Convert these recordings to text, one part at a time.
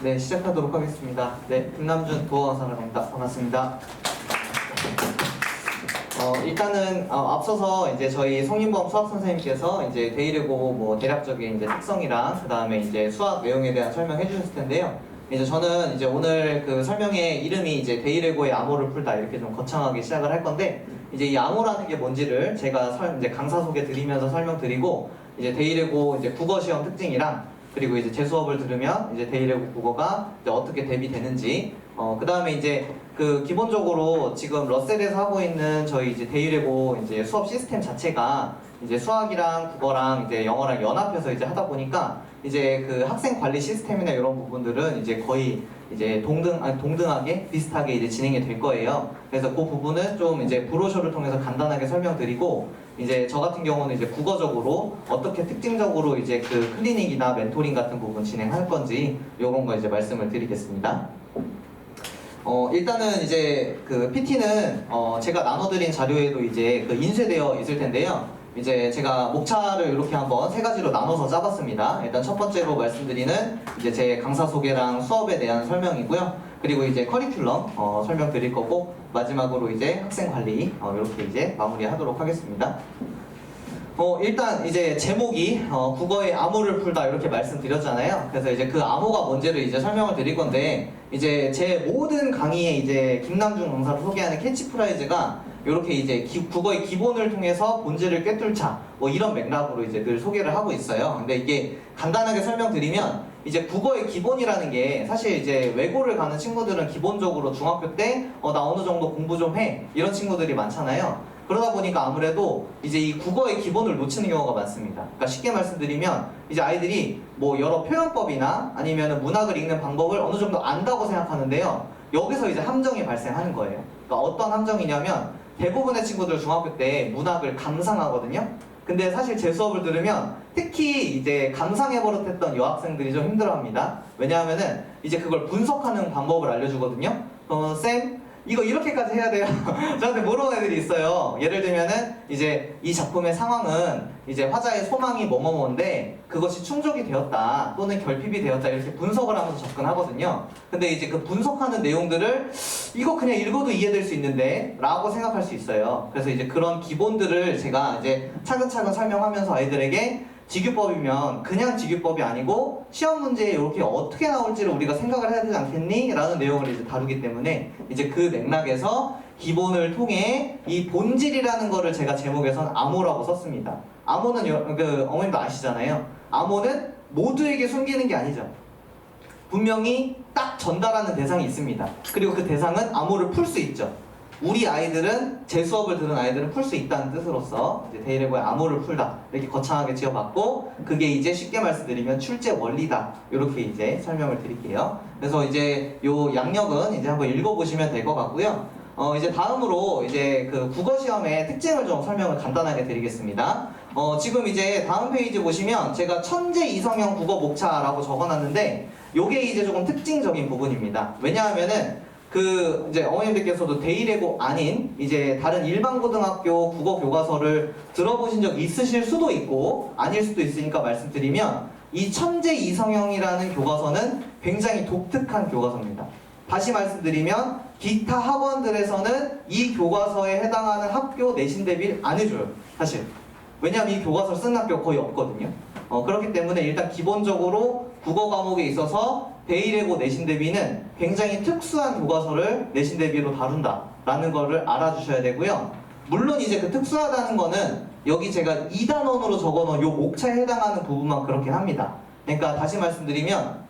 네, 시작하도록 하겠습니다. 네, 김남준 도어강사를 합니다. 반갑습니다. 일단은 앞서서 이제 저희 송인범 수학 선생님께서 이제 데이레고 뭐 대략적인 이제 특성이랑 그 다음에 이제 수학 내용에 대한 설명해 주셨을 텐데요. 이제 저는 이제 오늘 그 설명의 이름이 이제 데이레고의 암호를 풀다 이렇게 좀 거창하게 시작을 할 건데, 이제 이 암호라는 게 뭔지를 제가 이제 강사 소개 드리면서 설명드리고, 이제 데이레고 이제 국어 시험 특징이랑 그리고 이제 제 수업을 들으면 이제 데이레고 국어가 이제 어떻게 대비되는지, 그 다음에 이제 그 기본적으로 지금 러셀에서 하고 있는 저희 이제 데이레고 이제 수업 시스템 자체가 이제 수학이랑 국어랑 이제 영어랑 연합해서 이제 하다 보니까 이제 그 학생 관리 시스템이나 이런 부분들은 이제 거의 이제 동등하게 비슷하게 이제 진행이 될 거예요. 그래서 그 부분은 좀 이제 브로셔를 통해서 간단하게 설명드리고, 이제 저 같은 경우는 이제 국어적으로 어떻게 특징적으로 이제 그 클리닉이나 멘토링 같은 부분 진행할 건지 요런 거 이제 말씀을 드리겠습니다. 일단은 이제 그 PT는 제가 나눠드린 자료에도 이제 그 인쇄되어 있을 텐데요. 이제 제가 목차를 이렇게 한번 세 가지로 나눠서 짜봤습니다. 일단 첫 번째로 말씀드리는 이제 제 강사 소개랑 수업에 대한 설명이고요. 그리고 이제 커리큘럼 설명드릴 거고, 마지막으로 이제 학생 관리 이렇게 이제 마무리하도록 하겠습니다. 일단 이제 제목이 국어의 암호를 풀다 이렇게 말씀드렸잖아요. 그래서 이제 그 암호가 뭔지를 이제 설명을 드릴 건데, 이제 제 모든 강의에 이제 김남준 강사를 소개하는 캐치프라이즈가 이렇게 이제 국어의 기본을 통해서 본질을 꿰뚫자 뭐 이런 맥락으로 이제 늘 소개를 하고 있어요. 근데 이게 간단하게 설명드리면, 이제 국어의 기본이라는 게 사실 이제 외고를 가는 친구들은 기본적으로 중학교 때 나 어느 정도 공부 좀 해 이런 친구들이 많잖아요. 그러다 보니까 아무래도 이제 이 국어의 기본을 놓치는 경우가 많습니다. 그러니까 쉽게 말씀드리면 이제 아이들이 뭐 여러 표현법이나 아니면 문학을 읽는 방법을 어느 정도 안다고 생각하는데요. 여기서 이제 함정이 발생하는 거예요. 그러니까 어떤 함정이냐면, 대부분의 친구들 중학교 때 문학을 감상하거든요. 근데 사실 제 수업을 들으면 특히 이제 감상해 버릇했던 여학생들이 좀 힘들어합니다. 왜냐하면은 이제 그걸 분석하는 방법을 알려주거든요. 쌤, 이거 이렇게까지 해야 돼요. 저한테 물어보는 애들이 있어요. 예를 들면은 이제 이 작품의 상황은 이제 화자의 소망이 뭐뭐뭐인데 그것이 충족이 되었다 또는 결핍이 되었다 이렇게 분석을 하면서 접근하거든요. 근데 이제 그 분석하는 내용들을 이거 그냥 읽어도 이해될 수 있는데 라고 생각할 수 있어요. 그래서 이제 그런 기본들을 제가 이제 차근차근 설명하면서 아이들에게 직유법이면 그냥 직유법이 아니고 시험 문제에 이렇게 어떻게 나올지를 우리가 생각을 해야 되지 않겠니? 라는 내용을 이제 다루기 때문에 이제 그 맥락에서 기본을 통해 이 본질이라는 거를 제가 제목에선 암호라고 썼습니다. 암호는 그 어머님도 아시잖아요. 암호는 모두에게 숨기는 게 아니죠. 분명히 딱 전달하는 대상이 있습니다. 그리고 그 대상은 암호를 풀 수 있죠. 우리 아이들은, 제 수업을 들은 아이들은 풀 수 있다는 뜻으로서 이제 데이레고의 암호를 풀다 이렇게 거창하게 지어봤고, 그게 이제 쉽게 말씀드리면 출제 원리다 이렇게 이제 설명을 드릴게요. 그래서 이제 요 양력은 이제 한번 읽어보시면 될 것 같고요. 이제 다음으로 이제 그 국어 시험의 특징을 좀 설명을 간단하게 드리겠습니다. 지금 이제 다음 페이지 보시면 제가 천재 이성형 국어 목차라고 적어놨는데, 요게 이제 조금 특징적인 부분입니다. 왜냐하면은 그 이제 어머님들께서도 데이레고 아닌 이제 다른 일반 고등학교 국어 교과서를 들어보신 적 있으실 수도 있고 아닐 수도 있으니까 말씀드리면, 이 천재 이성형이라는 교과서는 굉장히 독특한 교과서입니다. 다시 말씀드리면 기타 학원들에서는 이 교과서에 해당하는 학교 내신 대비를 안 해줘요, 사실. 왜냐하면 이 교과서를 쓰는 학교가 거의 없거든요. 그렇기 때문에 일단 기본적으로 국어 과목에 있어서 데이레고 내신 대비는 굉장히 특수한 교과서를 내신 대비로 다룬다라는 거를 알아주셔야 되고요. 물론 이제 그 특수하다는 거는 여기 제가 2단원으로 적어놓은 요 목차에 해당하는 부분만 그렇게 합니다. 그러니까 다시 말씀드리면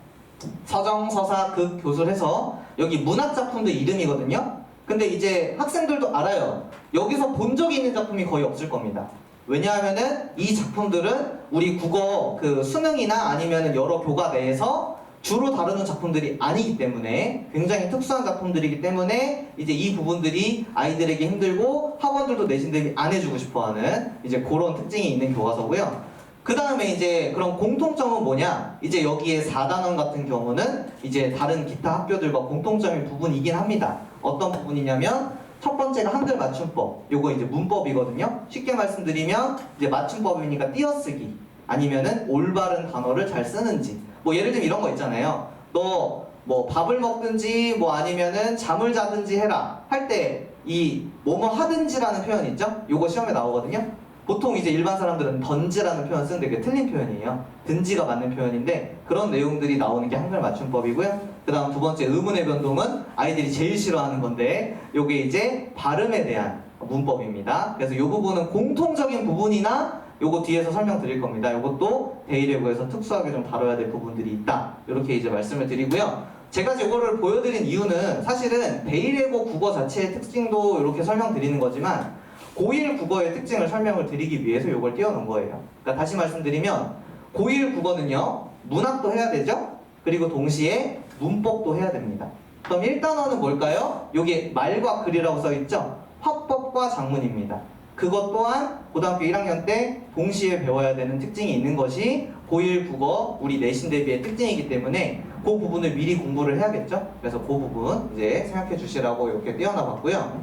서정, 서사, 극, 교술 해서 여기 문학작품도 이름이거든요. 근데 이제 학생들도 알아요. 여기서 본 적이 있는 작품이 거의 없을 겁니다. 왜냐하면은 이 작품들은 우리 국어 그 수능이나 아니면 여러 교과 내에서 주로 다루는 작품들이 아니기 때문에 굉장히 특수한 작품들이기 때문에 이제 이 부분들이 아이들에게 힘들고 학원들도 내신 대비 안 해주고 싶어하는 이제 그런 특징이 있는 교과서고요. 그 다음에 이제 그런 공통점은 뭐냐? 이제 여기에 4단원 같은 경우는 이제 다른 기타 학교들과 공통점인 부분이긴 합니다. 어떤 부분이냐면 첫 번째가 한글 맞춤법, 요거 이제 문법이거든요. 쉽게 말씀드리면 이제 맞춤법이니까 띄어쓰기 아니면은 올바른 단어를 잘 쓰는지, 뭐 예를 들면 이런 거 있잖아요. 너 뭐 밥을 먹든지 뭐 아니면은 잠을 자든지 해라 할 때 이 뭐뭐 하든지라는 표현 있죠? 요거 시험에 나오거든요. 보통 이제 일반 사람들은 던지라는 표현 쓰는데 그게 틀린 표현이에요. 든지가 맞는 표현인데 그런 내용들이 나오는 게 한글 맞춤법이고요. 그 다음 두 번째 의문의 변동은 아이들이 제일 싫어하는 건데 요게 이제 발음에 대한 문법입니다. 그래서 요 부분은 공통적인 부분이나 요거 뒤에서 설명드릴 겁니다. 요것도 데이레고에서 특수하게 좀 다뤄야 될 부분들이 있다. 이렇게 이제 말씀을 드리고요. 제가 이거를 보여드린 이유는 사실은 데이레고 국어 자체의 특징도 이렇게 설명드리는 거지만 고1 국어의 특징을 설명을 드리기 위해서 이걸 띄워놓은 거예요. 그러니까 다시 말씀드리면 고1 국어는요 문학도 해야 되죠. 그리고 동시에 문법도 해야 됩니다. 그럼 1단원은 뭘까요? 여기 말과 글이라고 써있죠. 화법과 작문입니다. 그것 또한 고등학교 1학년 때 동시에 배워야 되는 특징이 있는 것이 고1 국어 우리 내신 대비의 특징이기 때문에 그 부분을 미리 공부를 해야겠죠. 그래서 그 부분 이제 생각해 주시라고 이렇게 띄워놔 봤고요.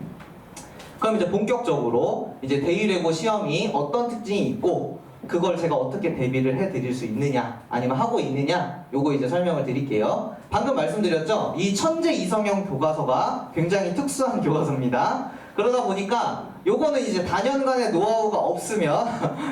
그럼 이제 본격적으로 이제 데이레고 시험이 어떤 특징이 있고 그걸 제가 어떻게 대비를 해 드릴 수 있느냐 아니면 하고 있느냐 요거 이제 설명을 드릴게요. 방금 말씀드렸죠. 이 천재 이성형 교과서가 굉장히 특수한 교과서입니다. 그러다 보니까 요거는 이제 단연간의 노하우가 없으면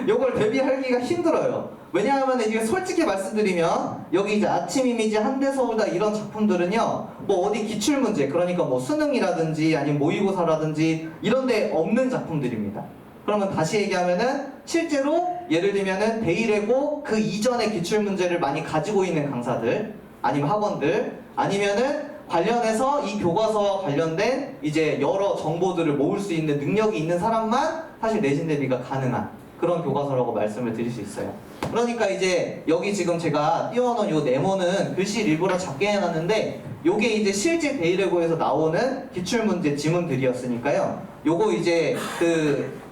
요걸 대비하기가 힘들어요. 왜냐하면 이게 솔직히 말씀드리면 여기 이제 아침 이미지 한대서울다 이런 작품들은요 뭐 어디 기출문제 그러니까 뭐 수능이라든지 아니면 모의고사라든지 이런 데 없는 작품들입니다. 그러면 다시 얘기하면은 실제로 예를 들면은 데이레고 그 이전의 기출문제를 많이 가지고 있는 강사들 아니면 학원들 아니면은 관련해서 이 교과서와 관련된 이제 여러 정보들을 모을 수 있는 능력이 있는 사람만 사실 내신 대비가 가능한 그런 교과서라고 말씀을 드릴 수 있어요. 그러니까 이제 여기 지금 제가 띄워놓은 요 네모는 글씨를 일부러 작게 해놨는데 요게 이제 실제 데이레고에서 나오는 기출문제 지문들이었으니까요. 요거 이제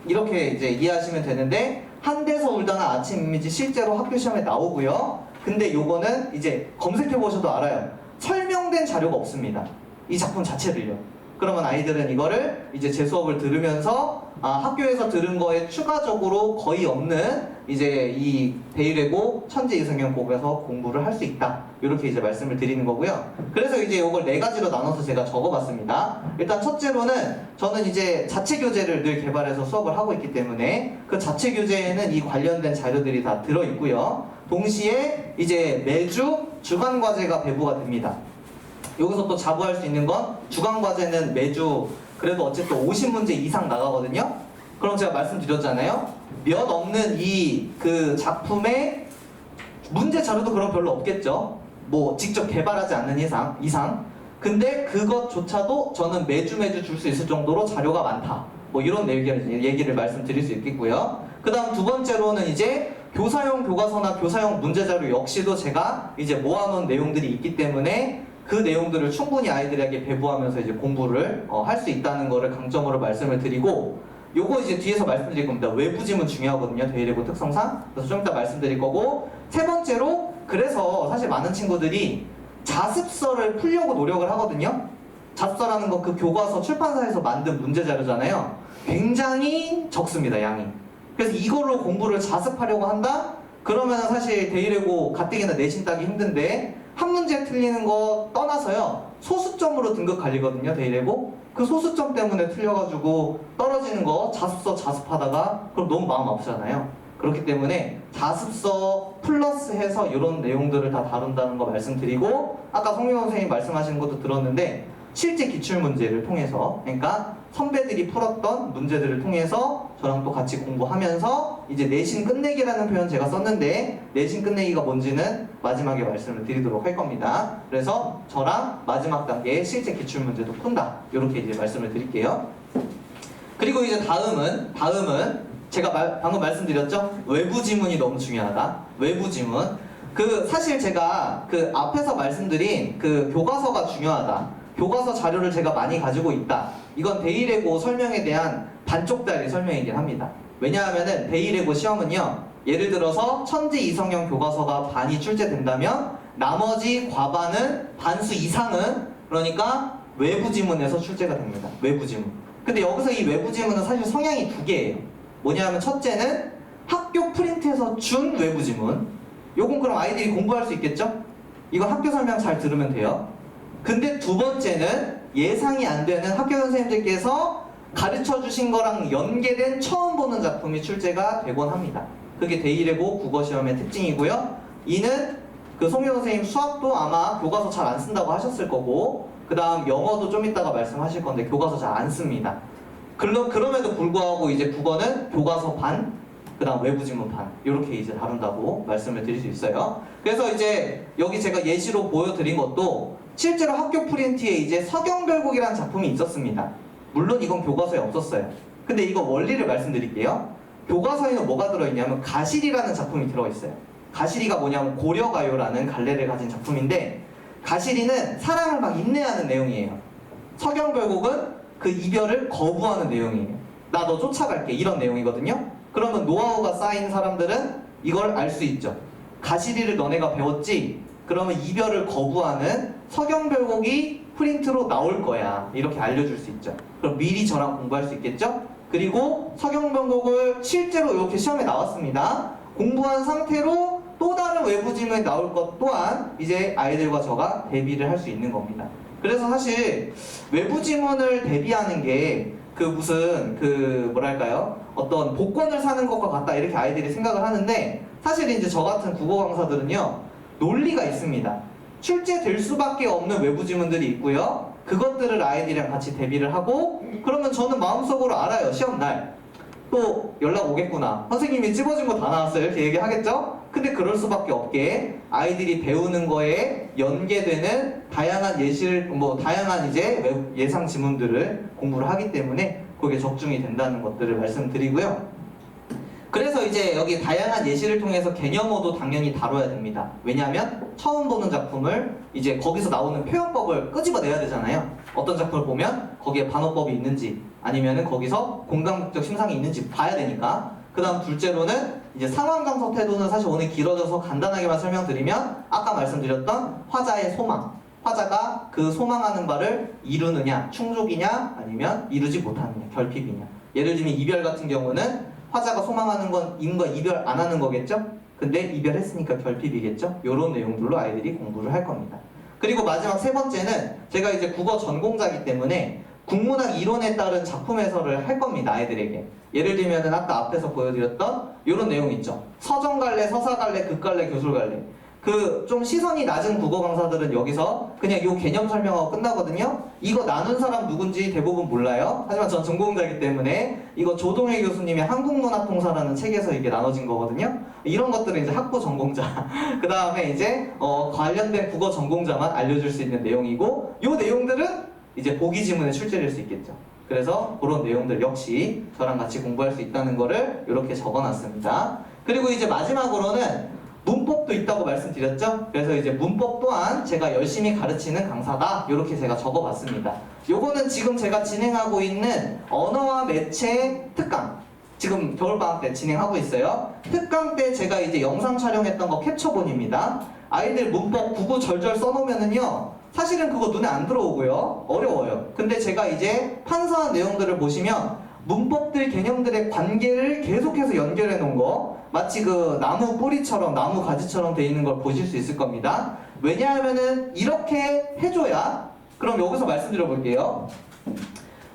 이렇게 이제 이해하시면 되는데 한대서울다나 아침 이미지 실제로 학교 시험에 나오고요. 근데 요거는 이제 검색해보셔도 알아요. 설명된 자료가 없습니다. 이 작품 자체를요. 그러면 아이들은 이거를 이제 제 수업을 들으면서 학교에서 들은 거에 추가적으로 거의 없는 이제 이 데이레고 천재 이성형 교과서 공부를 할 수 있다. 이렇게 이제 말씀을 드리는 거고요. 그래서 이제 이걸 네 가지로 나눠서 제가 적어봤습니다. 일단 첫째로는 저는 이제 자체 교재를 늘 개발해서 수업을 하고 있기 때문에 그 자체 교재에는 이 관련된 자료들이 다 들어있고요. 동시에 이제 매주 주간 과제가 배부가 됩니다. 여기서 또 자부할 수 있는 건 주간 과제는 매주 그래도 어쨌든 50문제 이상 나가거든요. 그럼 제가 말씀드렸잖아요. 몇 없는 이 작품의 문제 자료도 그럼 별로 없겠죠. 뭐 직접 개발하지 않는 이상. 근데 그것조차도 저는 매주 줄 수 있을 정도로 자료가 많다. 뭐 이런 얘기를 말씀드릴 수 있겠고요. 그 다음 두 번째로는 이제 교사용 교과서나 교사용 문제자료 역시도 제가 이제 모아놓은 내용들이 있기 때문에 그 내용들을 충분히 아이들에게 배부하면서 이제 공부를 할 수 있다는 거를 강점으로 말씀을 드리고 요거 이제 뒤에서 말씀드릴 겁니다. 외부 지문 중요하거든요. 데이레고 특성상. 그래서 좀 이따 말씀드릴 거고 세 번째로 그래서 사실 많은 친구들이 자습서를 풀려고 노력을 하거든요. 자습서라는 거 그 교과서 출판사에서 만든 문제 자료잖아요. 굉장히 적습니다. 양이. 그래서 이걸로 공부를 자습하려고 한다? 그러면 사실 데이레고 가뜩이나 내신 따기 힘든데 한 문제 틀리는 거 떠나서요 소수점으로 등급 갈리거든요. 데이레고 그 소수점 때문에 틀려가지고 떨어지는 거 자습서 자습하다가 그럼 너무 마음 아프잖아요. 그렇기 때문에 자습서 플러스 해서 이런 내용들을 다 다룬다는 거 말씀드리고 아까 송민호 선생님 말씀하신 것도 들었는데 실제 기출문제를 통해서 그러니까 선배들이 풀었던 문제들을 통해서 저랑 또 같이 공부하면서 이제 내신 끝내기라는 표현 제가 썼는데 내신 끝내기가 뭔지는 마지막에 말씀을 드리도록 할 겁니다. 그래서 저랑 마지막 단계에 실제 기출문제도 푼다. 이렇게 이제 말씀을 드릴게요. 그리고 이제 다음은 제가 방금 말씀드렸죠? 외부 지문이 너무 중요하다. 외부 지문. 사실 제가 앞에서 말씀드린 교과서가 중요하다. 교과서 자료를 제가 많이 가지고 있다. 이건 데이레고 설명에 대한 반쪽짜리 설명이긴 합니다. 왜냐하면은 데이레고 시험은요. 예를 들어서 천재 이성형 교과서가 반이 출제된다면 나머지 과반은 반수 이상은 그러니까 외부 지문에서 출제가 됩니다. 외부 지문. 근데 여기서 이 외부 지문은 사실 성향이 두 개예요. 뭐냐면 첫째는 학교 프린트에서 준 외부 지문. 요건 그럼 아이들이 공부할 수 있겠죠? 이거 학교 설명 잘 들으면 돼요. 근데 두 번째는 예상이 안 되는 학교 선생님들께서 가르쳐 주신 거랑 연계된 처음 보는 작품이 출제가 되곤 합니다. 그게 대1예고 국어시험의 특징이고요. 이는 그 송유 선생님 수학도 아마 교과서 잘 안 쓴다고 하셨을 거고, 그 다음 영어도 좀 이따가 말씀하실 건데 교과서 잘 안 씁니다. 그럼에도 불구하고 이제 국어는 교과서 반, 그 다음 외부지문 반, 이렇게 이제 다룬다고 말씀을 드릴 수 있어요. 그래서 이제 여기 제가 예시로 보여드린 것도 실제로 학교 프린트에 이제 서경별곡이라는 작품이 있었습니다. 물론 이건 교과서에 없었어요. 근데 이거 원리를 말씀드릴게요. 교과서에는 뭐가 들어있냐면 가시리라는 작품이 들어있어요. 가시리가 뭐냐면 고려가요라는 갈래를 가진 작품인데, 가시리는 사랑을 막 인내하는 내용이에요. 서경별곡은 그 이별을 거부하는 내용이에요. 나 너 쫓아갈게, 이런 내용이거든요. 그러면 노하우가 쌓인 사람들은 이걸 알 수 있죠. 가시리를 너네가 배웠지? 그러면 이별을 거부하는 서경별곡이 프린트로 나올 거야, 이렇게 알려줄 수 있죠. 그럼 미리 저랑 공부할 수 있겠죠? 그리고 서경별곡을 실제로 이렇게 시험에 나왔습니다. 공부한 상태로 또 다른 외부 지문이 나올 것 또한 이제 아이들과 저가 대비를 할 수 있는 겁니다. 그래서 사실 외부 지문을 대비하는 게 그 무슨 그 뭐랄까요, 어떤 복권을 사는 것과 같다, 이렇게 아이들이 생각을 하는데, 사실 이제 저 같은 국어 강사들은요, 논리가 있습니다. 출제될 수밖에 없는 외부 지문들이 있고요. 그것들을 아이들이랑 같이 대비를 하고, 그러면 저는 마음속으로 알아요. 시험날 또 연락 오겠구나, 선생님이 찝어준 거 다 나왔어요, 이렇게 얘기하겠죠? 근데 그럴 수밖에 없게 아이들이 배우는 거에 연계되는 다양한 다양한 이제 예상 지문들을 공부를 하기 때문에 그게 적중이 된다는 것들을 말씀드리고요. 그래서 이제 여기 다양한 예시를 통해서 개념어도 당연히 다뤄야 됩니다. 왜냐하면 처음 보는 작품을 이제 거기서 나오는 표현법을 끄집어내야 되잖아요. 어떤 작품을 보면 거기에 반어법이 있는지, 아니면은 거기서 공감적 심상이 있는지 봐야 되니까. 그 다음 둘째로는 이제 상황감석 태도는 사실 오늘 길어져서 간단하게만 설명드리면, 아까 말씀드렸던 화자의 소망, 화자가 그 소망하는 바를 이루느냐, 충족이냐, 아니면 이루지 못하느냐, 결핍이냐. 예를 들면 이별 같은 경우는 화자가 소망하는 건 인과 이별 안 하는 거겠죠? 근데 이별했으니까 결핍이겠죠? 이런 내용들로 아이들이 공부를 할 겁니다. 그리고 마지막 세 번째는 제가 이제 국어 전공자이기 때문에 국문학 이론에 따른 작품 해설을 할 겁니다, 아이들에게. 예를 들면 아까 앞에서 보여드렸던 이런 내용 있죠. 서정갈래, 서사갈래, 극갈래, 교술갈래. 그 좀 시선이 낮은 국어 강사들은 여기서 그냥 요 개념 설명하고 끝나거든요. 이거 나눈 사람 누군지 대부분 몰라요. 하지만 전 전공자이기 때문에 이거 조동혜 교수님의 한국문학통사라는 책에서 이게 나눠진 거거든요. 이런 것들은 이제 학부 전공자, 그 다음에 이제 관련된 국어 전공자만 알려줄 수 있는 내용이고, 요 내용들은 이제 보기 지문에 출제될 수 있겠죠. 그래서 그런 내용들 역시 저랑 같이 공부할 수 있다는 거를 이렇게 적어놨습니다. 그리고 이제 마지막으로는 문법도 있다고 말씀드렸죠? 그래서 이제 문법 또한 제가 열심히 가르치는 강사다, 이렇게 제가 적어봤습니다. 요거는 지금 제가 진행하고 있는 언어와 매체 특강, 지금 겨울방학 때 진행하고 있어요. 특강 때 제가 이제 영상 촬영했던 거 캡처본입니다. 아이들 문법 구구절절 써놓으면은요, 사실은 그거 눈에 안 들어오고요, 어려워요. 근데 제가 이제 판서한 내용들을 보시면 문법들, 개념들의 관계를 계속해서 연결해 놓은 거, 마치 그 나무 뿌리처럼, 나무 가지처럼 돼 있는 걸 보실 수 있을 겁니다. 왜냐하면은 이렇게 해줘야, 그럼 여기서 말씀드려 볼게요.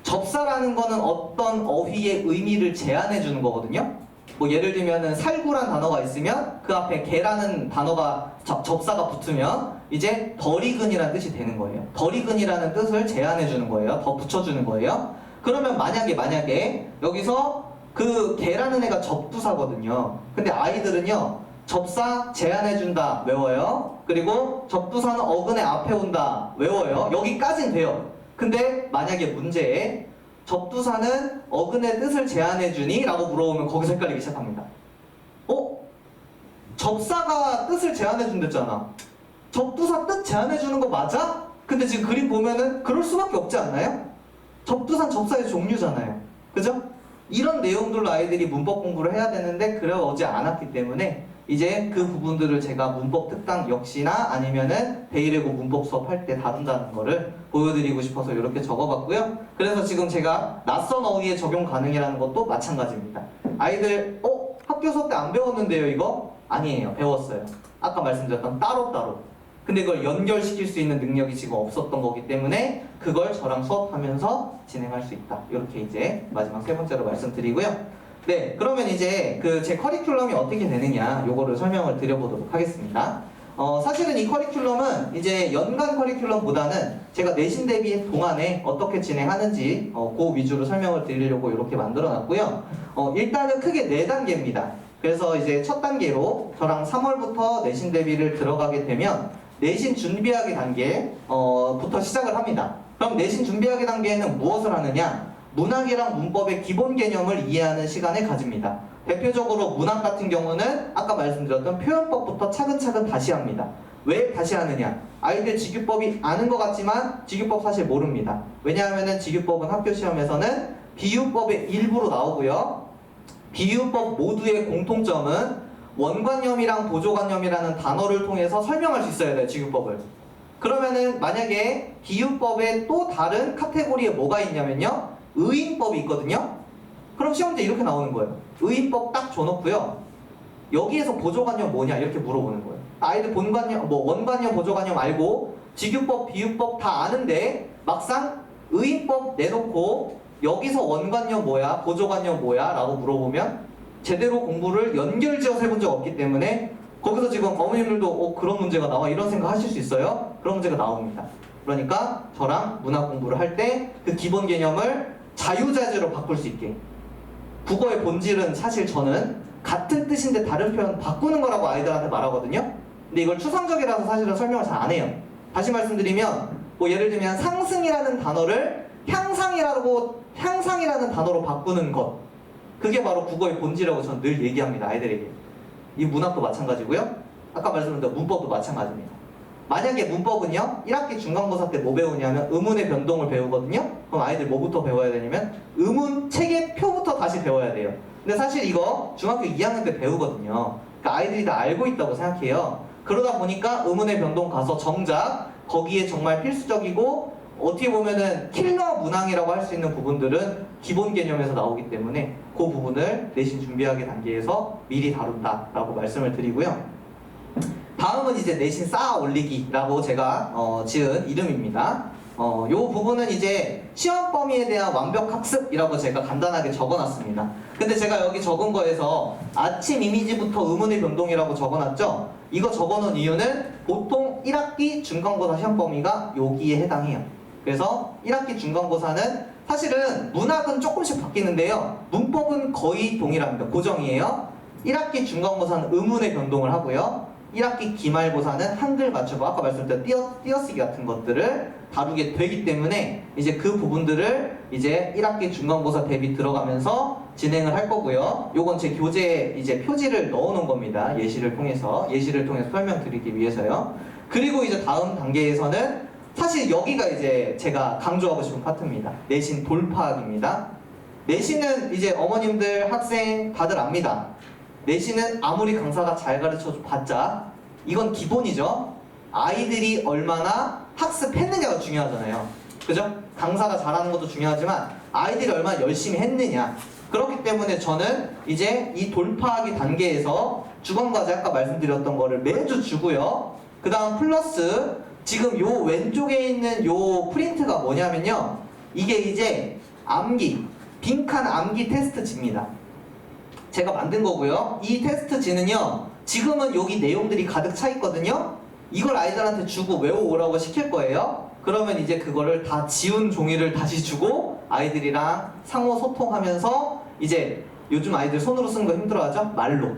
접사라는 거는 어떤 어휘의 의미를 제안해 주는 거거든요. 뭐 예를 들면은 살구란 단어가 있으면 그 앞에 개라는 단어가 접사가 붙으면 이제 덜익은이라는 뜻이 되는 거예요. 덜익은이라는 뜻을 제안해 주는 거예요. 더 붙여주는 거예요. 그러면 만약에 여기서 그 개라는 애가 접두사거든요. 근데 아이들은요, 접사 제안해준다 외워요. 그리고 접두사는 어근의 앞에 온다 외워요. 여기까진 돼요. 근데 만약에 문제에 접두사는 어근의 뜻을 제안해주니? 라고 물어보면 거기서 헷갈리기 시작합니다. 접사가 뜻을 제안해준댔잖아. 접두사 뜻 제안해주는 거 맞아? 근데 지금 그림 보면은 그럴 수밖에 없지 않나요? 접두사는 접사의 종류잖아요. 그죠? 이런 내용들로 아이들이 문법 공부를 해야 되는데 그러지 않았기 때문에 이제 그 부분들을 제가 문법 특강 역시나 아니면은 대1예고 문법 수업할 때 다룬다는 거를 보여드리고 싶어서 이렇게 적어봤고요. 그래서 지금 제가 낯선 어휘에 적용 가능이라는 것도 마찬가지입니다. 아이들 학교 수업 때 안 배웠는데요 이거? 아니에요. 배웠어요. 아까 말씀드렸던 따로따로. 근데 그걸 연결시킬 수 있는 능력이 지금 없었던 거기 때문에 그걸 저랑 수업하면서 진행할 수 있다. 이렇게 이제 마지막 세 번째로 말씀드리고요. 네, 그러면 이제 그 제 커리큘럼이 어떻게 되느냐 요거를 설명을 드려보도록 하겠습니다. 사실은 이 커리큘럼은 이제 연간 커리큘럼보다는 제가 내신 대비 동안에 어떻게 진행하는지 그 위주로 설명을 드리려고 이렇게 만들어 놨고요. 일단은 크게 4단계입니다. 그래서 이제 첫 단계로 저랑 3월부터 내신 대비를 들어가게 되면 내신 준비하기 단계부터 시작을 합니다. 그럼 내신 준비하기 단계에는 무엇을 하느냐? 문학이랑 문법의 기본 개념을 이해하는 시간을 가집니다. 대표적으로 문학 같은 경우는 아까 말씀드렸던 표현법부터 차근차근 다시 합니다. 왜 다시 하느냐? 아이들 직유법이 아는 것 같지만 직유법 사실 모릅니다. 왜냐하면 직유법은 학교 시험에서는 비유법의 일부로 나오고요. 비유법 모두의 공통점은 원관념이랑 보조관념이라는 단어를 통해서 설명할 수 있어야 돼요, 직유법을. 그러면은 만약에 비유법에 또 다른 카테고리에 뭐가 있냐면요, 의인법이 있거든요. 그럼 시험 문제 이렇게 나오는 거예요. 의인법 딱 줘놓고요, 여기에서 보조관념 뭐냐 이렇게 물어보는 거예요. 아이들 본관념, 원관념, 보조관념 알고 직유법, 비유법 다 아는데 막상 의인법 내놓고 여기서 원관념 뭐야, 보조관념 뭐야 라고 물어보면 제대로 공부를 연결지어서 해본 적 없기 때문에 거기서 지금 어머님들도 그런 문제가 나와 이런 생각 하실 수 있어요? 그런 문제가 나옵니다. 그러니까 저랑 문학 공부를 할 때 그 기본 개념을 자유자재로 바꿀 수 있게, 국어의 본질은 사실 저는 같은 뜻인데 다른 표현 바꾸는 거라고 아이들한테 말하거든요. 근데 이걸 추상적이라서 사실은 설명을 잘 안 해요. 다시 말씀드리면 예를 들면 상승이라는 단어를 향상이라는 단어로 바꾸는 것, 그게 바로 국어의 본질이라고 저는 늘 얘기합니다, 아이들에게. 이 문학도 마찬가지고요, 아까 말씀드린 문법도 마찬가지입니다. 만약에 문법은요 1학기 중간고사 때 뭐 배우냐면 의문의 변동을 배우거든요. 그럼 아이들 뭐부터 배워야 되냐면 의문 체계 표부터 다시 배워야 돼요. 근데 사실 이거 중학교 2학년 때 배우거든요. 그러니까 아이들이 다 알고 있다고 생각해요. 그러다 보니까 의문의 변동 가서 정작 거기에 정말 필수적이고 어떻게 보면은 킬러 문항이라고 할 수 있는 부분들은 기본 개념에서 나오기 때문에 그 부분을 내신 준비하기 단계에서 미리 다룬다라고 말씀을 드리고요. 다음은 이제 내신 쌓아 올리기라고 제가 지은 이름입니다. 요 부분은 이제 시험 범위에 대한 완벽 학습이라고 제가 간단하게 적어놨습니다. 근데 제가 여기 적은 거에서 아침 이미지부터 의문의 변동이라고 적어놨죠? 이거 적어놓은 이유는 보통 1학기 중간고사 시험 범위가 여기에 해당해요. 그래서 1학기 중간고사는 사실은 문학은 조금씩 바뀌는데요, 문법은 거의 동일합니다. 고정이에요. 1학기 중간고사는 의문의 변동을 하고요, 1학기 기말고사는 한글 맞추고 아까 말씀드린 띄어쓰기 같은 것들을 다루게 되기 때문에 이제 그 부분들을 이제 1학기 중간고사 대비 들어가면서 진행을 할 거고요. 요건 제 교재에 이제 표지를 넣어 놓은 겁니다. 예시를 통해서 설명드리기 위해서요. 그리고 이제 다음 단계에서는 사실 여기가 이제 제가 강조하고 싶은 파트입니다. 내신 돌파학입니다. 내신은 이제 어머님들, 학생 다들 압니다. 내신은 아무리 강사가 잘 가르쳐 봤자 이건 기본이죠. 아이들이 얼마나 학습했느냐가 중요하잖아요. 그죠? 강사가 잘하는 것도 중요하지만 아이들이 얼마나 열심히 했느냐. 그렇기 때문에 저는 이제 이 돌파하기 단계에서 주관과제 아까 말씀드렸던 거를 매주 주고요. 그 다음 플러스 지금 요 왼쪽에 있는 요 프린트가 뭐냐면요, 이게 이제 암기, 빈칸 암기 테스트지입니다. 제가 만든 거고요. 이 테스트지는요, 지금은 여기 내용들이 가득 차 있거든요. 이걸 아이들한테 주고 외워오라고 시킬 거예요. 그러면 이제 그거를 다 지운 종이를 다시 주고 아이들이랑 상호 소통하면서 이제 요즘 아이들 손으로 쓰는 거 힘들어하죠? 말로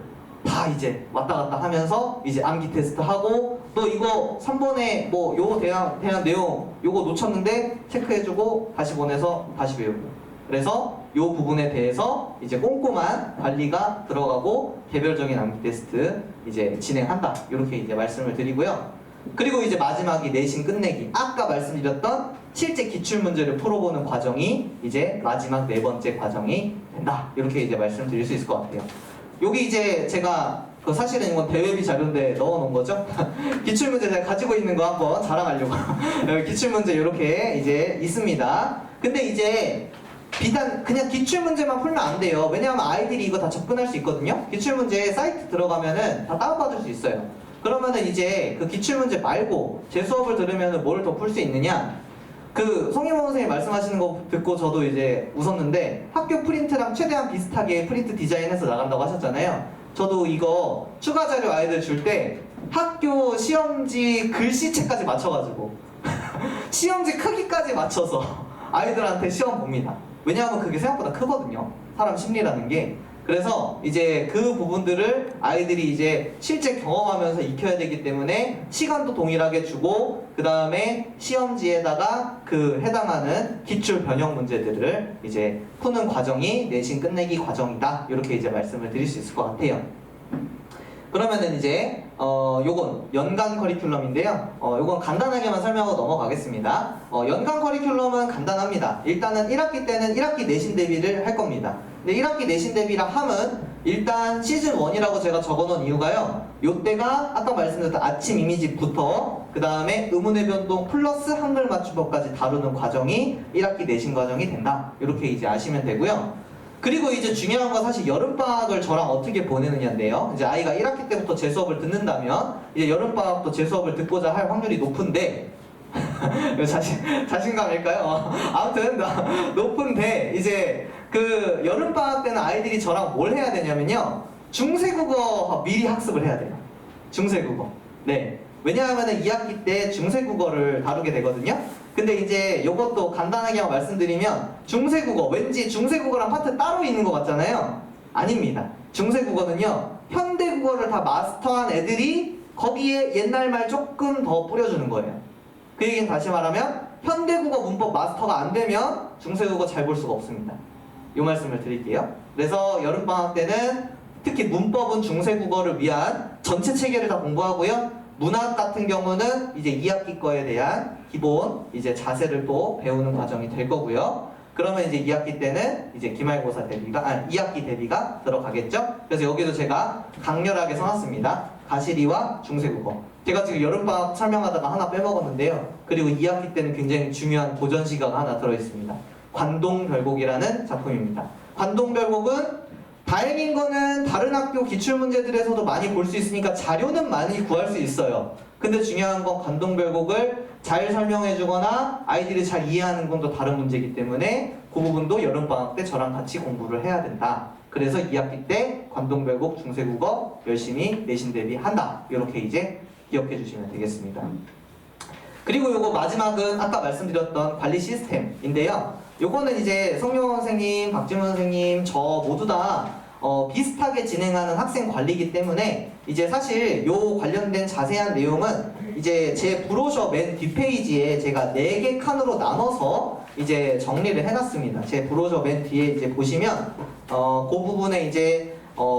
다 이제 왔다 갔다 하면서 이제 암기 테스트 하고, 또 이거 3번에 뭐 요거 대한 내용 요거 놓쳤는데 체크해주고 다시 보내서 다시 외우고, 그래서 요 부분에 대해서 이제 꼼꼼한 관리가 들어가고 개별적인 암기 테스트 이제 진행한다, 이렇게 이제 말씀을 드리고요. 그리고 이제 마지막이 내신 끝내기, 아까 말씀드렸던 실제 기출문제를 풀어보는 과정이 이제 마지막 4번째 과정이 된다, 이렇게 이제 말씀드릴 수 있을 것 같아요. 여기 이제 제가 사실은 이건 대외비 자료인데 넣어놓은 거죠. 기출문제 제가 가지고 있는 거 한번 자랑하려고. 여기 기출문제 이렇게 이제 있습니다. 근데 이제 비단 그냥 기출문제만 풀면 안 돼요. 왜냐하면 아이들이 이거 다 접근할 수 있거든요. 기출문제 사이트 들어가면은 다 다운받을 수 있어요. 그러면은 이제 그 기출문제 말고 제 수업을 들으면 뭘 더 풀 수 있느냐? 그 송임원 선생님 말씀하시는 거 듣고 저도 이제 웃었는데 학교 프린트랑 최대한 비슷하게 프린트 디자인해서 나간다고 하셨잖아요. 저도 이거 추가 자료 아이들 줄 때 학교 시험지 글씨체까지 맞춰가지고 시험지 크기까지 맞춰서 아이들한테 시험 봅니다. 왜냐하면 그게 생각보다 크거든요. 사람 심리라는 게. 그래서 이제 그 부분들을 아이들이 이제 실제 경험하면서 익혀야 되기 때문에 시간도 동일하게 주고 그 다음에 시험지에다가 그 해당하는 기출 변형 문제들을 이제 푸는 과정이 내신 끝내기 과정이다. 이렇게 이제 말씀을 드릴 수 있을 것 같아요. 그러면은 이제 요건 연간 커리큘럼인데요. 요건 간단하게만 설명하고 넘어가겠습니다. 연간 커리큘럼은 간단합니다. 일단은 1학기 때는 1학기 내신 대비를 할 겁니다. 근데 1학기 내신 대비라 함은 일단 시즌 1이라고 제가 적어놓은 이유가요. 요때가 아까 말씀드렸던 아침 이미지부터 그 다음에 의문의 변동 플러스 한글 맞춤법까지 다루는 과정이 1학기 내신 과정이 된다. 이렇게 이제 아시면 되고요. 그리고 이제 중요한 건 사실 여름방학을 저랑 어떻게 보내느냐인데요. 이제 아이가 1학기 때부터 제 수업을 듣는다면 이제 여름방학도 제 수업을 듣고자 할 확률이 높은데 자신감일까요? 아무튼 높은데 이제 그 여름방학 때는 아이들이 저랑 뭘 해야 되냐면요. 중세국어 미리 학습을 해야 돼요. 중세국어. 네. 왜냐하면 2학기 때 중세국어를 다루게 되거든요. 근데 이제 이것도 간단하게 말씀드리면 중세국어, 왠지 중세국어랑 파트 따로 있는 것 같잖아요. 아닙니다. 중세국어는요, 현대국어를 다 마스터한 애들이 거기에 옛날 말 조금 더 뿌려주는 거예요. 그 얘기는 다시 말하면 현대국어 문법 마스터가 안 되면 중세국어 잘 볼 수가 없습니다. 이 말씀을 드릴게요. 그래서 여름방학 때는 특히 문법은 중세국어를 위한 전체 체계를 다 공부하고요. 문학 같은 경우는 이제 2학기 거에 대한 기본 이제 자세를 또 배우는 과정이 될 거고요. 그러면 이제 2학기 때는 이제 기말고사 대비가 2학기 대비가 들어가겠죠. 그래서 여기도 제가 강렬하게 써놨습니다. 가시리와 중세국어. 제가 지금 여름방학 설명하다가 하나 빼먹었는데요. 그리고 2학기 때는 굉장히 중요한 고전 시가가 하나 들어있습니다. 관동별곡이라는 작품입니다. 관동별곡은 다행인 거는 다른 학교 기출문제들에서도 많이 볼 수 있으니까 자료는 많이 구할 수 있어요. 근데 중요한 건 관동별곡을 잘 설명해 주거나 아이들이 잘 이해하는 건 또 다른 문제이기 때문에 그 부분도 여름방학 때 저랑 같이 공부를 해야 된다. 그래서 2학기 때 관동별곡 중세국어 열심히 내신 대비한다. 이렇게 이제 기억해 주시면 되겠습니다. 그리고 요거 마지막은 아까 말씀드렸던 관리 시스템인데요. 요거는 이제 송명원 선생님, 박지문 선생님, 저 모두 다 비슷하게 진행하는 학생 관리이기 때문에 이제 사실 요 관련된 자세한 내용은 이제 제 브로셔 맨 뒷페이지에 제가 4개 칸으로 나눠서 이제 정리를 해놨습니다. 제 브로셔 맨 뒤에 이제 보시면 그 부분에 이제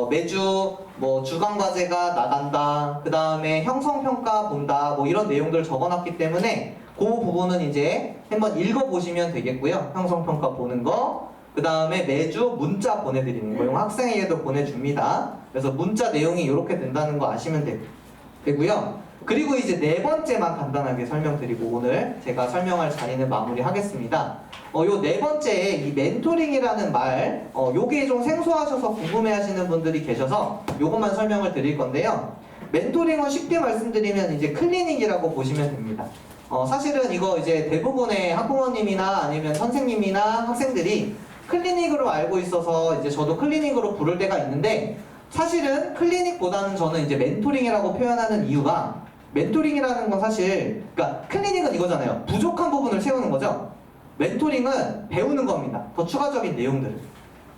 매주 뭐 주간 과제가 나간다, 그 다음에 형성평가 본다, 뭐 이런 내용들을 적어놨기 때문에 그 부분은 이제 한번 읽어보시면 되겠고요. 형성평가 보는 거, 그 다음에 매주 문자 보내드리는 거, 이거 학생에게도 보내줍니다. 그래서 문자 내용이 이렇게 된다는 거 아시면 되고요. 그리고 이제 4번째만 간단하게 설명드리고 오늘 제가 설명할 자리는 마무리하겠습니다. 요 4번째 이 멘토링이라는 말, 요게 좀 생소하셔서 궁금해하시는 분들이 계셔서 요것만 설명을 드릴 건데요. 멘토링은 쉽게 말씀드리면 이제 클리닉이라고 보시면 됩니다. 사실은 이거 이제 대부분의 학부모님이나 아니면 선생님이나 학생들이 클리닉으로 알고 있어서 이제 저도 클리닉으로 부를 때가 있는데 사실은 클리닉보다는 저는 이제 멘토링이라고 표현하는 이유가 멘토링이라는 건 사실 그러니까 클리닉은 이거잖아요. 부족한 부분을 채우는 거죠. 멘토링은 배우는 겁니다. 더 추가적인 내용들을.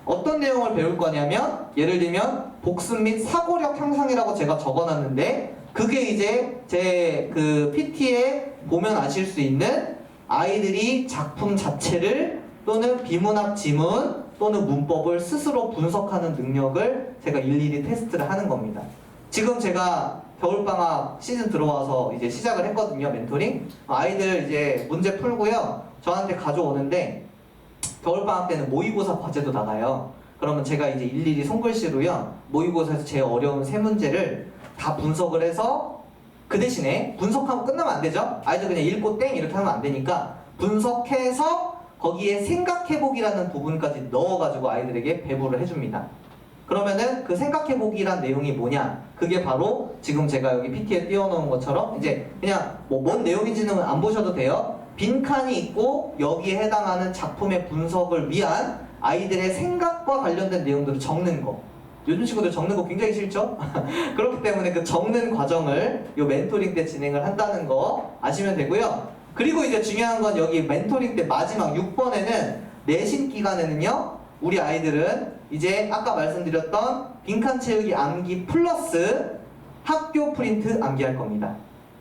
어떤 내용을 배울 거냐면 예를 들면 복습 및 사고력 향상이라고 제가 적어놨는데 그게 이제 제 그 PT에 보면 아실 수 있는 아이들이 작품 자체를 또는 비문학 지문 또는 문법을 스스로 분석하는 능력을 제가 일일이 테스트를 하는 겁니다. 지금 제가 겨울방학 시즌 들어와서 이제 시작을 했거든요, 멘토링. 아이들 이제 문제 풀고요. 저한테 가져오는데 겨울방학 때는 모의고사 과제도 나가요. 그러면 제가 이제 일일이 손글씨로요. 모의고사에서 제일 어려운 3문제를 다 분석을 해서 그 대신에 분석하고 끝나면 안 되죠? 아이들 그냥 읽고 땡 이렇게 하면 안 되니까 분석해서 거기에 생각해보기라는 부분까지 넣어가지고 아이들에게 배부를 해줍니다. 그러면은 그 생각해보기란 내용이 뭐냐? 그게 바로 지금 제가 여기 PT에 띄워놓은 것처럼 이제 그냥 뭐 뭔 내용인지는 안 보셔도 돼요. 빈칸이 있고 여기에 해당하는 작품의 분석을 위한 아이들의 생각과 관련된 내용들을 적는 거. 요즘 친구들 적는 거 굉장히 싫죠? 그렇기 때문에 그 적는 과정을 요 멘토링 때 진행을 한다는 거 아시면 되고요. 그리고 이제 중요한 건 여기 멘토링 때 마지막 6번에는 내신 기간에는요, 우리 아이들은 이제 아까 말씀드렸던 빈칸 채우기 암기 플러스 학교 프린트 암기할 겁니다.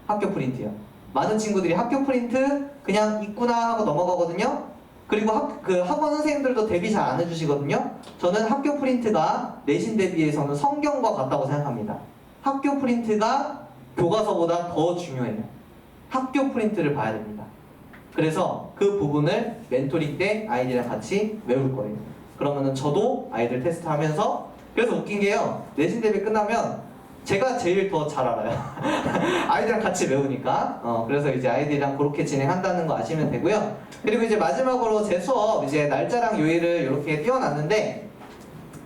학교 프린트요. 많은 친구들이 학교 프린트 그냥 있구나 하고 넘어가거든요. 그리고 학원 선생님들도 대비 잘 안 해주시거든요. 저는 학교 프린트가 내신 대비해서는 성경과 같다고 생각합니다. 학교 프린트가 교과서보다 더 중요해요. 학교 프린트를 봐야 됩니다. 그래서 그 부분을 멘토링 때 아이들이랑 같이 외울 거예요. 그러면은 저도 아이들 테스트 하면서, 그래서 웃긴 게요, 내신 대비 끝나면 제가 제일 더 잘 알아요. 아이들이랑 같이 외우니까. 그래서 이제 아이들이랑 그렇게 진행한다는 거 아시면 되고요. 그리고 이제 마지막으로 제 수업 이제 날짜랑 요일을 이렇게 띄워놨는데,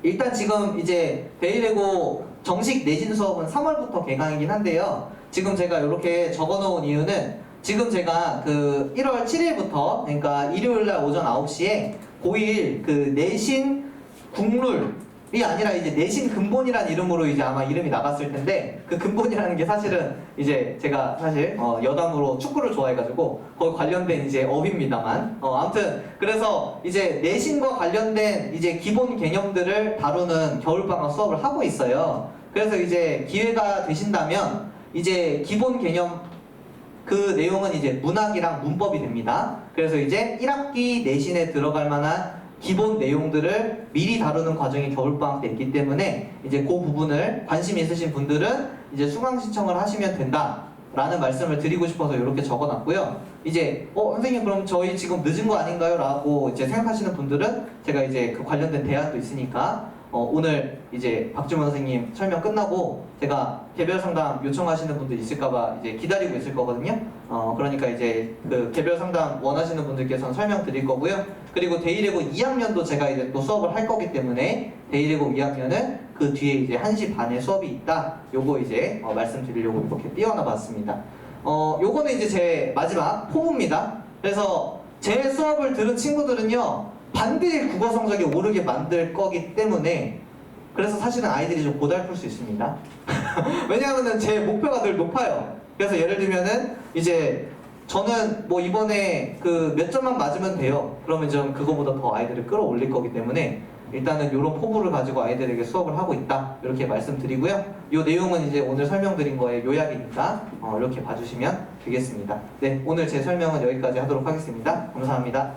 일단 지금 이제 데이레고 정식 내신 수업은 3월부터 개강이긴 한데요. 지금 제가 이렇게 적어놓은 이유는 지금 제가 그 1월 7일부터, 그러니까 일요일날 오전 9시에 고1 그 내신 국룰이 아니라 이제 내신 근본이라는 이름으로 이제 아마 이름이 나갔을 텐데, 그 근본이라는 게 사실은 이제 제가 사실 여담으로 축구를 좋아해가지고 거기 관련된 이제 업입니다만, 아무튼 그래서 이제 내신과 관련된 이제 기본 개념들을 다루는 겨울방학 수업을 하고 있어요. 그래서 이제 기회가 되신다면 이제 기본 개념 그 내용은 이제 문학이랑 문법이 됩니다. 그래서 이제 1학기 내신에 들어갈 만한 기본 내용들을 미리 다루는 과정이 겨울방학 때 있기 때문에 이제 그 부분을 관심 있으신 분들은 이제 수강 신청을 하시면 된다라는 말씀을 드리고 싶어서 이렇게 적어놨고요. 이제 선생님 그럼 저희 지금 늦은 거 아닌가요? 라고 이제 생각하시는 분들은 제가 이제 그 관련된 대안도 있으니까 오늘 이제 박주문 선생님 설명 끝나고 제가 개별 상담 요청하시는 분들 있을까봐 이제 기다리고 있을 거거든요. 그러니까 이제 그 개별 상담 원하시는 분들께서는 설명 드릴 거고요. 그리고 데이레고 2학년도 제가 이제 또 수업을 할 거기 때문에 데이레고 2학년은 그 뒤에 이제 1시 반에 수업이 있다. 요거 이제 말씀드리려고 이렇게 띄워놔 봤습니다. 요거는 이제 제 마지막 포부입니다. 그래서 제 수업을 들은 친구들은요, 반드시 국어 성적이 오르게 만들 거기 때문에, 그래서 사실은 아이들이 좀 고달플 수 있습니다. 왜냐하면 제 목표가 늘 높아요. 그래서 예를 들면은 이제 저는 뭐 이번에 그 몇 점만 맞으면 돼요. 그러면 좀 그거보다 더 아이들을 끌어올릴 거기 때문에 일단은 이런 포부를 가지고 아이들에게 수업을 하고 있다, 이렇게 말씀드리고요. 이 내용은 이제 오늘 설명드린 거의 요약이니까 이렇게 봐주시면 되겠습니다. 네, 오늘 제 설명은 여기까지 하도록 하겠습니다. 감사합니다.